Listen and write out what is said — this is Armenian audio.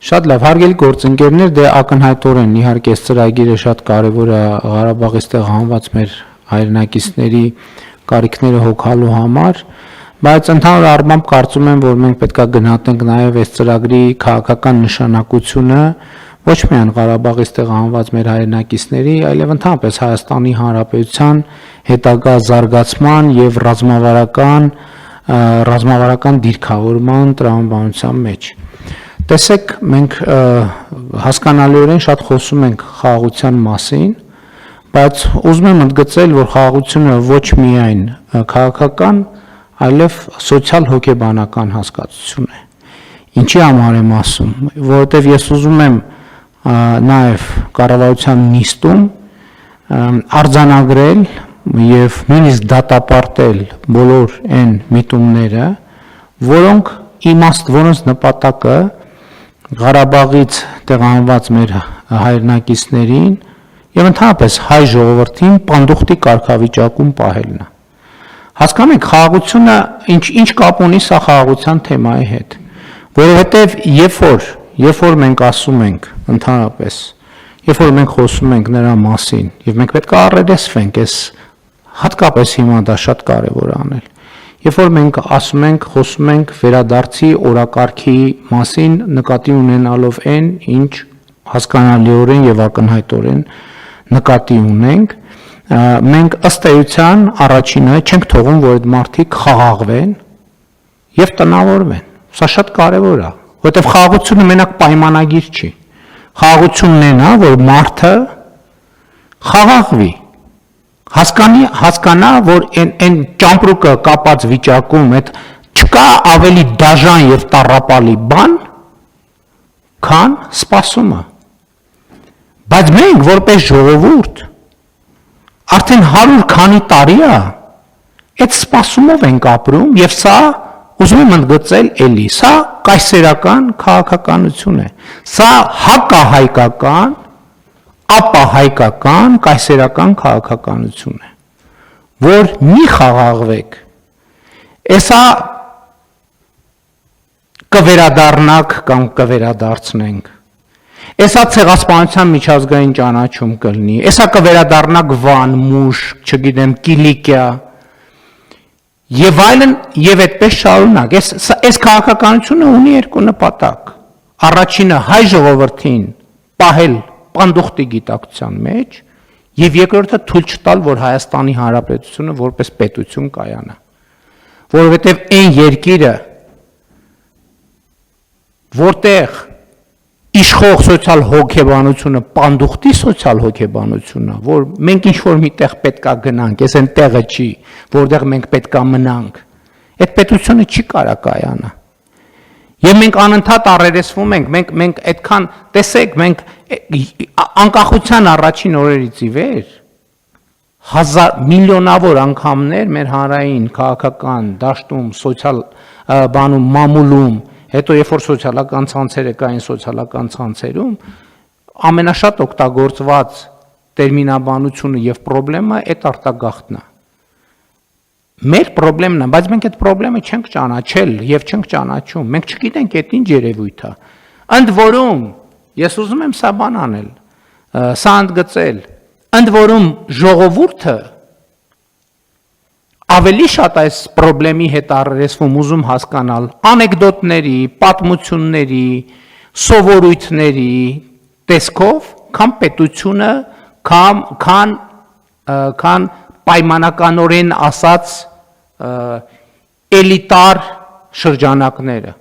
Շատ լավ, հարգելի գործընկերներ, դե ակնհայտորեն իհարկե այս ծրագիրը շատ կարևոր է Ղարաբաղից տեղահանված մեր հայրենակիցների կարիքները հոգալու համար, բայց ընդհանուր առմամբ կարծում եմ, որ մենք պետք է գնահատենք նաև այս ծրագրի քաղաքական նշանակությունը ոչ միայն Ղարաբաղից տեղահանված մեր հայրենակիցների, այլև ընդհանրապես Հայաստանի Հանրապետության հետագա զարգացման եւ ռազմավարական դիրքավորման տրամաբանության մեջ։ Տեսեք, մենք հասկանալիորեն շատ խոսում ենք խաղաղության մասին, բայց ուզում եմ ընդգծել, որ խաղաղությունը ոչ միայն քաղաքական, այլև սոցիալ-հոգեբանական հասկացություն է։ Ինչի համար եմ ասում, որովհետև ես ուզում եմ նաև կառավարության նիստում արձանագրել եւ նույնիսկ դատապարտել բոլոր այն միտումները, որոնց նպատակը Ղարաբաղից տեղահանված մեր հայրենակիցներին եւ ընդհանրապես հայ ժողովրդին պանդուխտի կարգավիճակում պահելն է։ Հասկանում եք, խաղաղությունը ինչ կապ ունի սա խաղաղության թեմայի հետ, որովհետեւ երբ որ մենք ասում ենք ընդհանրապես, երբ որ մենք խոսում ենք նրա մասին եւ մենք պետք է առերեսվենք, այս հատկապես հիմա դա շատ կարեւոր է անել։ Երբ որ մենք ասում ենք, խոսում ենք վերադարձի օրակարգի մասին, նկատի ունենալով այն, ինչ հասկանալիորեն եւ ակնհայտորեն նկատի ունենք, մենք ըստ էության առաջինը չենք թողում, որ այդ մարդիկ խաղաղվեն եւ տնավորվեն։ Սա շատ կարեւոր է, որովհետեւ խաղաղությունը մենակ պայմանագիր չի։ Խաղաղությունն այն է, որ մարդը խաղաղվի, հասկանա, որ այն ճամպրուկը կապած վիճակում այդ չկա ավելի դաժան եւ տառապալի բան, քան սպասումը։ Բայց մենք որպես ժողովուրդ արդեն 100 քանի տարի է այդ սպասումով ենք ապրում եւ սա ուզում եմ ընդգծել էլի, սա կայսերական քաղաքականություն է։ Սա հակահայկական ապահայկական կայսերական քաղաքականություն է, որ մի խաղաղվեք, էսա կվերադառնաք կամ կվերադարձնենք, էսա ցեղասպանության միջազգային ճանաչում կլինի, էսա կվերադառնաք Վան, Մուշ, չգիտեմ, Կիլիկիա, եւ այլն, եւ այդպես շարունակ։ Այս քաղաքականությունը ունի երկու նպատակ։ Առաջինը հայ ժողովրդին պահել պանդուխտի գիտակցության մեջ եւ երկրորդը թույլ չտալ, որ Հայաստանի Հանրապետությունը որպես պետություն կայանա, որովհետեւ այն երկիրը, որտեղ իշխող սոցիալ հոգեբանությունը պանդուխտի սոցիալ հոգեբանությունն է, որ մենք ինչ որ միտեղ պետքա գնանք, այս այն տեղը չի, որտեղ մենք պետքա մնանք, այդ պետությունը չի կարա կայանա։ Եվ մենք անընդհատ առերեսվում ենք, մենք այդքան, տեսեք, մենք անկախության առաջին օրերից ի վեր միլիոնավոր անգամներ մեր հանրային քաղաքական դաշտում, սոցիալ բանում, մամուլում, հետո երբ որ սոցիալական ցանցերը կային սոցիալական ցանցերում, ամենաշատ օգտագործված տերմինաբանությունը եւ խնդրեմը այդ արտագաղթն է։ Մեր խնդրեմն է, բայց մենք այդ խնդրեմը չենք ճանաչել եւ չենք ճանաչում։ Մենք չգիտենք այդ ինչ երևույթ է։ Ընդ որում, ես ուզում եմ սա բան անել, սա ընդգծել, ընդ որում ժողովուրդը ավելի շատ այս խնդրեմի հետ առերեսվում ուզում հասկանալ անեկդոտների, պատմությունների, սովորույթների տեսքով, քան պետությունը, քան պայմանականորեն ասած էլիտար շրջանակները։